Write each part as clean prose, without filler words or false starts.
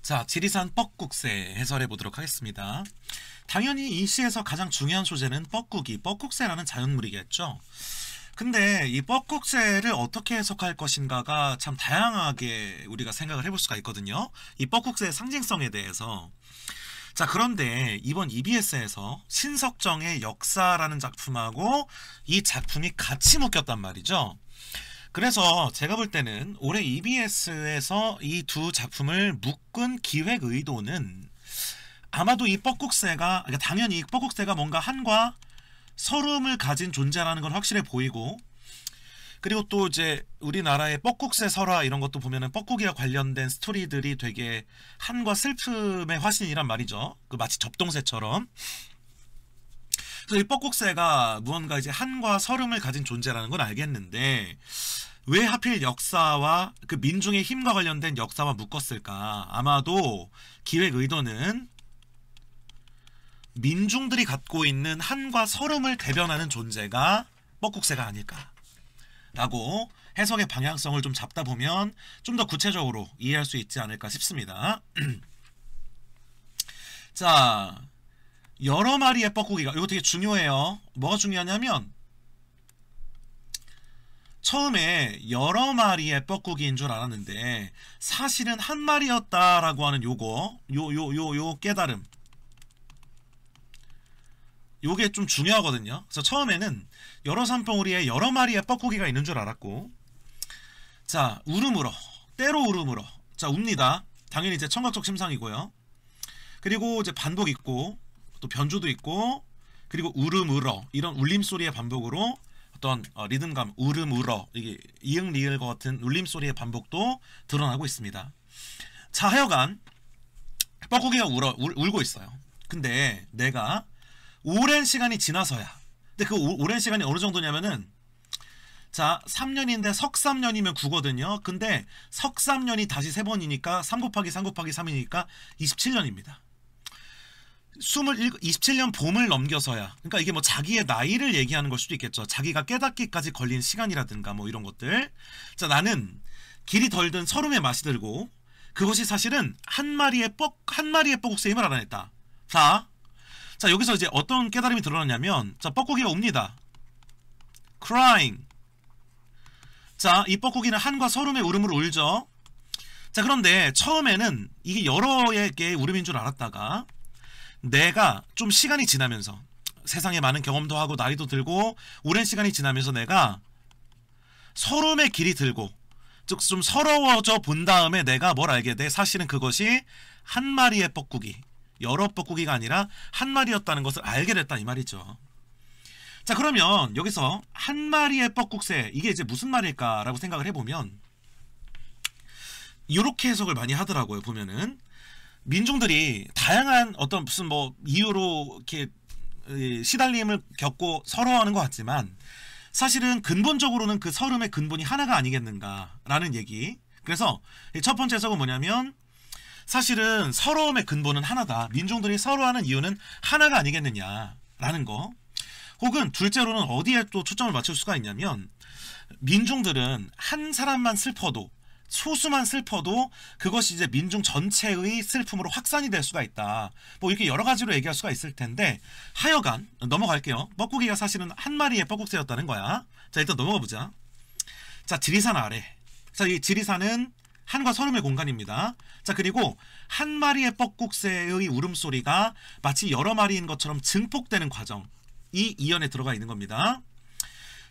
자, 지리산 뻐꾹새 해설해 보도록 하겠습니다. 당연히 이 시에서 가장 중요한 소재는 뻐꾹이, 뻐꾹새라는 자연물이겠죠. 근데 이 뻐꾹새를 어떻게 해석할 것인가가 참 다양하게 우리가 생각을 해볼 수가 있거든요. 이 뻐꾹새의 상징성에 대해서. 자, 그런데 이번 EBS에서 신석정의 역사라는 작품하고 이 작품이 같이 묶였단 말이죠. 그래서 제가 볼 때는 올해 EBS에서 이 두 작품을 묶은 기획 의도는 아마도 이 뻐꾹새가, 그러니까 당연히 이 뻐꾹새가 뭔가 한과 서름을 가진 존재라는 건 확실해 보이고, 그리고 또 이제 우리나라의 뻐꾹새 설화 이런 것도 보면은 뻐꾹이와 관련된 스토리들이 되게 한과 슬픔의 화신이란 말이죠. 그 마치 접동새처럼. 그래서 이 뻐꾹새가 무언가 이제 한과 서름을 가진 존재라는 건 알겠는데 왜 하필 역사와 그 민중의 힘과 관련된 역사와 묶었을까? 아마도 기획 의도는 민중들이 갖고 있는 한과 서름을 대변하는 존재가 뻐꾹새가 아닐까라고 해석의 방향성을 좀 잡다 보면 좀 더 구체적으로 이해할 수 있지 않을까 싶습니다. 자, 여러 마리의 뻐꾹이가, 이거 되게 중요해요. 뭐가 중요하냐면 처음에 여러 마리의 뻐꾹이인 줄 알았는데 사실은 한 마리였다라고 하는 요 깨달음, 요게 좀 중요하거든요. 그래서 처음에는 여러 산봉우리에 여러 마리의 뻐꾹이가 있는 줄 알았고, 자, 울음울어, 때로 울음울어, 자, 웁니다. 당연히 이제 청각적 심상이고요. 그리고 이제 반복 있고 또 변주도 있고, 그리고 울음울어, 이런 울림소리의 반복으로 어떤 리듬감, 울음울어, 이게 이응 리을과 같은 울림소리의 반복도 드러나고 있습니다. 자, 하여간 뻐꾹이가 울고 있어요. 근데 내가 오랜 시간이 지나서야, 근데 그 오랜 시간이 어느 정도냐면은, 자, 3년인데 석3년이면 9거든요. 근데 석3년이 다시 3번이니까 3 곱하기 3 곱하기 3이니까 27년입니다. 27년 봄을 넘겨서야, 그러니까 이게 뭐 자기의 나이를 얘기하는 걸 수도 있겠죠. 자기가 깨닫기까지 걸린 시간이라든가 뭐 이런 것들. 자, 나는 길이 덜 든 서름의 맛이 들고, 그것이 사실은 한 마리의 뻐꾹새임을 알아냈다. 자, 여기서 이제 어떤 깨달음이 드러났냐면, 자, 뻐꾹이가 웁니다. crying. 자, 이 뻐꾹이는 한과 서름의 울음을 울죠. 자, 그런데 처음에는 이게 여러 개의 울음인 줄 알았다가 내가 좀 시간이 지나면서, 세상에 많은 경험도 하고 나이도 들고 오랜 시간이 지나면서 내가 서름의 길이 들고, 즉 좀 서러워져 본 다음에 내가 뭘 알게 돼? 사실은 그것이 한 마리의 뻐꾹이, 여러 뻐꾹이가 아니라 한 마리였다는 것을 알게 됐다, 이 말이죠. 자, 그러면 여기서 한 마리의 뻐꾹새, 이게 이제 무슨 말일까라고 생각을 해보면 이렇게 해석을 많이 하더라고요. 보면은 민중들이 다양한 어떤 무슨 뭐 이유로 이렇게 시달림을 겪고 서러워하는 것 같지만 사실은 근본적으로는 그 서름의 근본이 하나가 아니겠는가라는 얘기. 그래서 첫 번째 해석은 뭐냐면, 사실은 서러움의 근본은 하나다. 민중들이 서러워하는 이유는 하나가 아니겠느냐라는 거. 혹은 둘째로는 어디에 또 초점을 맞출 수가 있냐면, 민중들은 한 사람만 슬퍼도, 소수만 슬퍼도 그것이 이제 민중 전체의 슬픔으로 확산이 될 수가 있다. 뭐 이렇게 여러 가지로 얘기할 수가 있을 텐데, 하여간 넘어갈게요. 뻐꾹이가 사실은 한 마리의 뻐꾹새였다는 거야. 자, 일단 넘어가 보자. 자, 지리산 아래. 자, 이 지리산은 한과 서름의 공간입니다. 자, 그리고 한 마리의 뻐꾹새의 울음소리가 마치 여러 마리인 것처럼 증폭되는 과정이 이연에 들어가 있는 겁니다.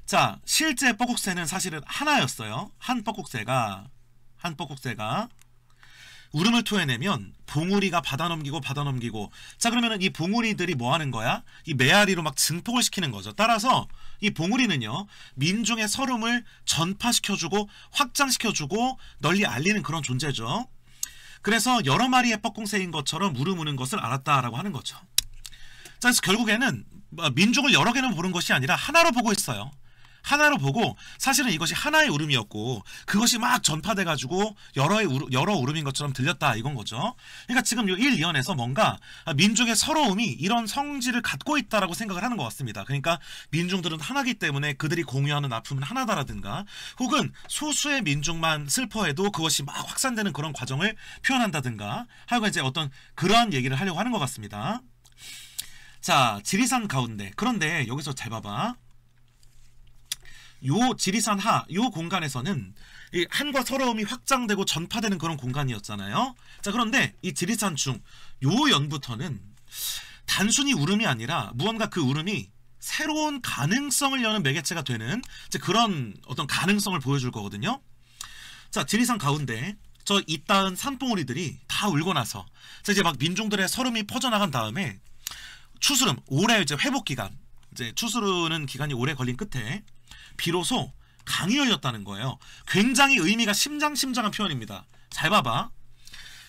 자, 실제 뻐꾹새는 사실은 하나였어요. 한 뻐꾹새가 울음을 토해내면 봉우리가 받아넘기고, 자, 그러면은 이 봉우리들이 뭐 하는 거야? 이 메아리로 막 증폭을 시키는 거죠. 따라서 이 봉우리는요, 민중의 서름을 전파시켜주고 확장시켜주고 널리 알리는 그런 존재죠. 그래서 여러 마리의 뻐꾹새인 것처럼 울음 우는 것을 알았다라고 하는 거죠. 자, 그래서 결국에는 민중을 여러 개는 보는 것이 아니라 하나로 보고 있어요. 하나로 보고 사실은 이것이 하나의 울음이었고 그것이 막 전파돼가지고 여러 울음인 것처럼 들렸다 이건 거죠. 그러니까 지금 이 1, 2연에서 뭔가 민중의 서러움이 이런 성질을 갖고 있다라고 생각을 하는 것 같습니다. 그러니까 민중들은 하나기 때문에 그들이 공유하는 아픔은 하나다라든가 혹은 소수의 민중만 슬퍼해도 그것이 막 확산되는 그런 과정을 표현한다든가 하여간 이제 어떤 그러한 얘기를 하려고 하는 것 같습니다. 자, 지리산 가운데. 그런데 여기서 잘 봐봐. 요 지리산 하, 요 공간에서는 이 한과 서러움이 확장되고 전파되는 그런 공간이었잖아요. 자, 그런데 이 지리산 중 요 연부터는 단순히 울음이 아니라 무언가 그 울음이 새로운 가능성을 여는 매개체가 되는 이제 그런 어떤 가능성을 보여줄 거거든요. 자, 지리산 가운데 저 이따은 산봉우리들이 다 울고 나서 자, 이제 막 민중들의 서름이 퍼져나간 다음에 추스름, 오래 이제 회복 기간, 이제 추스르는 기간이 오래 걸린 끝에 비로소 강이 열렸다는 거예요. 굉장히 의미가 심장한 표현입니다. 잘 봐봐.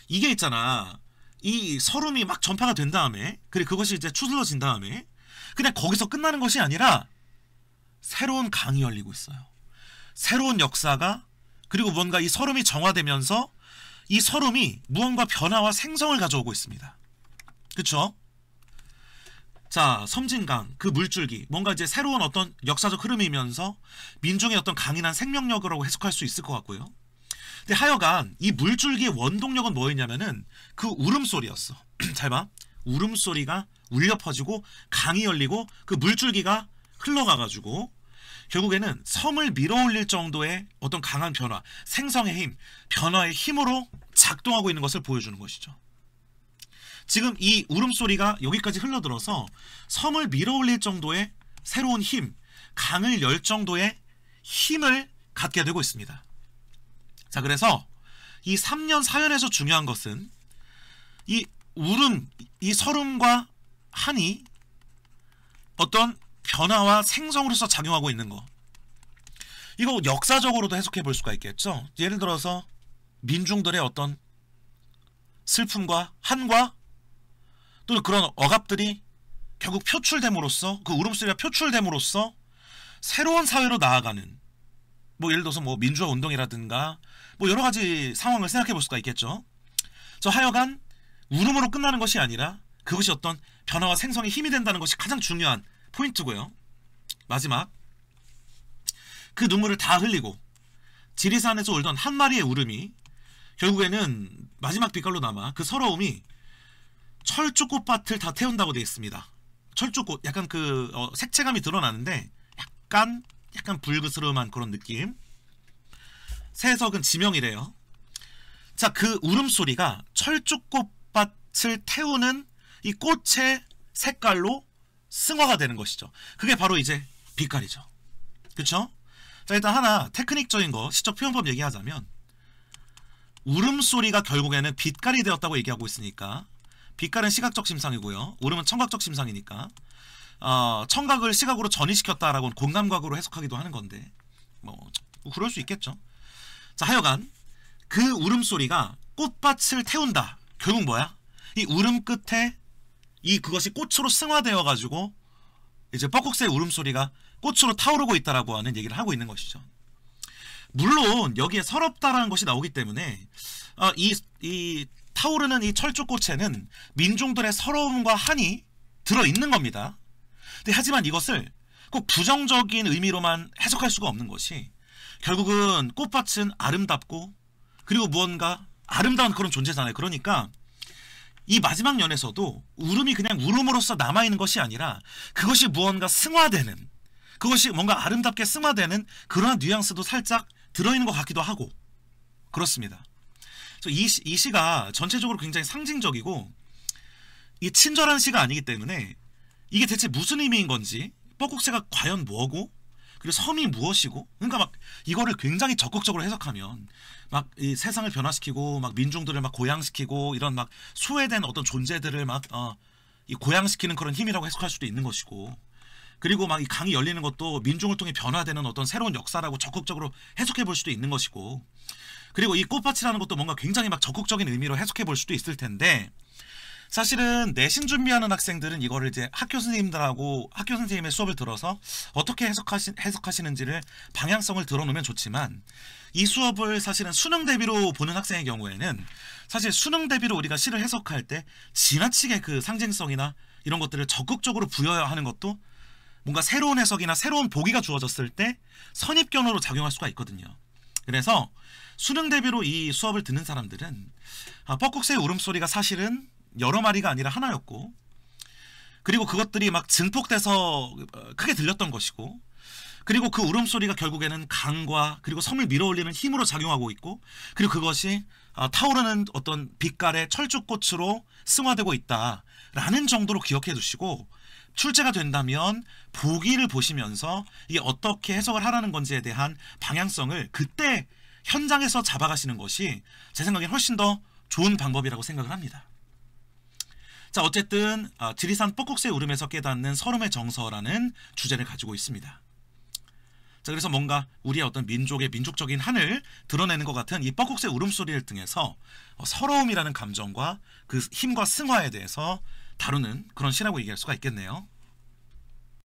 이게 있잖아. 이 서름이 막 전파가 된 다음에 그리고 그것이 이제 추스러진 다음에 그냥 거기서 끝나는 것이 아니라 새로운 강이 열리고 있어요. 새로운 역사가 그리고 뭔가 이 서름이 정화되면서 이 서름이 무언가 변화와 생성을 가져오고 있습니다. 그쵸? 자, 섬진강, 그 물줄기, 뭔가 이제 새로운 어떤 역사적 흐름이면서 민중의 어떤 강인한 생명력이라고 해석할 수 있을 것 같고요. 근데 하여간 이 물줄기의 원동력은 뭐였냐면은 그 울음소리였어. 잘 봐. 울음소리가 울려 퍼지고 강이 열리고 그 물줄기가 흘러가가지고 결국에는 섬을 밀어올릴 정도의 어떤 강한 변화, 생성의 힘, 변화의 힘으로 작동하고 있는 것을 보여주는 것이죠. 지금 이 울음소리가 여기까지 흘러들어서 섬을 밀어올릴 정도의 새로운 힘, 강을 열 정도의 힘을 갖게 되고 있습니다. 자, 그래서 이 3년 4연에서 중요한 것은 이 울음, 이 서름과 한이 어떤 변화와 생성으로서 작용하고 있는 거. 이거 역사적으로도 해석해 볼 수가 있겠죠. 예를 들어서 민중들의 어떤 슬픔과 한과 또는 그런 억압들이 결국 표출됨으로써 그 울음소리가 표출됨으로써 새로운 사회로 나아가는 뭐 예를 들어서 뭐 민주화 운동이라든가 뭐 여러 가지 상황을 생각해 볼 수가 있겠죠. 저 하여간 울음으로 끝나는 것이 아니라 그것이 어떤 변화와 생성의 힘이 된다는 것이 가장 중요한 포인트고요. 마지막 그 눈물을 다 흘리고 지리산에서 울던 한 마리의 울음이 결국에는 마지막 빛깔로 남아 그 서러움이 철쭉꽃밭을 다 태운다고 되어 있습니다. 철쭉꽃 약간 그 색채감이 드러나는데 약간 불그스름한 그런 느낌. 새 해석은 지명이래요. 자, 그 울음소리가 철쭉꽃밭을 태우는 이 꽃의 색깔로 승화가 되는 것이죠. 그게 바로 이제 빛깔이죠. 그쵸? 자, 일단 하나 테크닉적인 거 시적 표현법 얘기하자면 울음소리가 결국에는 빛깔이 되었다고 얘기하고 있으니까 빛깔은 시각적 심상이고요. 울음은 청각적 심상이니까 청각을 시각으로 전이시켰다라고는 공감각으로 해석하기도 하는 건데 뭐 그럴 수 있겠죠. 자, 하여간 그 울음소리가 꽃밭을 태운다. 결국 뭐야? 이 울음 끝에 그것이 꽃으로 승화되어 가지고 이제 뻐꾹새의 울음소리가 꽃으로 타오르고 있다라고 하는 얘기를 하고 있는 것이죠. 물론 여기에 서럽다라는 것이 나오기 때문에 이 타오르는 이 철쭉꽃에는 민중들의 서러움과 한이 들어있는 겁니다. 근데 하지만 이것을 꼭 부정적인 의미로만 해석할 수가 없는 것이 결국은 꽃밭은 아름답고 그리고 무언가 아름다운 그런 존재잖아요. 그러니까 이 마지막 연에서도 울음이 그냥 울음으로서 남아있는 것이 아니라 그것이 무언가 승화되는 그것이 뭔가 아름답게 승화되는 그러한 뉘앙스도 살짝 들어있는 것 같기도 하고 그렇습니다. 이 시가 전체적으로 굉장히 상징적이고 이 친절한 시가 아니기 때문에 이게 대체 무슨 의미인 건지 뻐꾹새가 과연 뭐고 그리고 섬이 무엇이고 그러니까 막 이거를 굉장히 적극적으로 해석하면 막 이 세상을 변화시키고 막 민중들을 막 고양시키고 이런 막 소외된 어떤 존재들을 막 이 고양시키는 그런 힘이라고 해석할 수도 있는 것이고 그리고 막 이 강이 열리는 것도 민중을 통해 변화되는 어떤 새로운 역사라고 적극적으로 해석해 볼 수도 있는 것이고 그리고 이 꽃밭이라는 것도 뭔가 굉장히 막 적극적인 의미로 해석해 볼 수도 있을 텐데 사실은 내신 준비하는 학생들은 이거를 이제 학교 선생님들하고 학교 선생님의 수업을 들어서 어떻게 해석하시는지를 방향성을 들어놓으면 좋지만, 이 수업을 사실은 수능 대비로 보는 학생의 경우에는 사실 수능 대비로 우리가 시를 해석할 때 지나치게 그 상징성이나 이런 것들을 적극적으로 부여하는 것도 뭔가 새로운 해석이나 새로운 보기가 주어졌을 때 선입견으로 작용할 수가 있거든요. 그래서 수능 대비로 이 수업을 듣는 사람들은 뻐꾹새의 울음소리가 사실은 여러 마리가 아니라 하나였고, 그리고 그것들이 막 증폭돼서 크게 들렸던 것이고, 그리고 그 울음소리가 결국에는 강과 그리고 섬을 밀어올리는 힘으로 작용하고 있고, 그리고 그것이 타오르는 어떤 빛깔의 철쭉꽃으로 승화되고 있다라는 정도로 기억해 두시고, 출제가 된다면 보기를 보시면서 이게 어떻게 해석을 하라는 건지에 대한 방향성을 그때 현장에서 잡아가시는 것이 제 생각엔 훨씬 더 좋은 방법이라고 생각을 합니다. 자, 어쨌든 지리산 뻐꾹새의 울음에서 깨닫는 서름의 정서라는 주제를 가지고 있습니다. 자, 그래서 뭔가 우리의 어떤 민족의 민족적인 한을 드러내는 것 같은 이 뻐꾹새 울음소리를 통해서 서러움이라는 감정과 그 힘과 승화에 대해서 다루는 그런 시라고 얘기할 수가 있겠네요.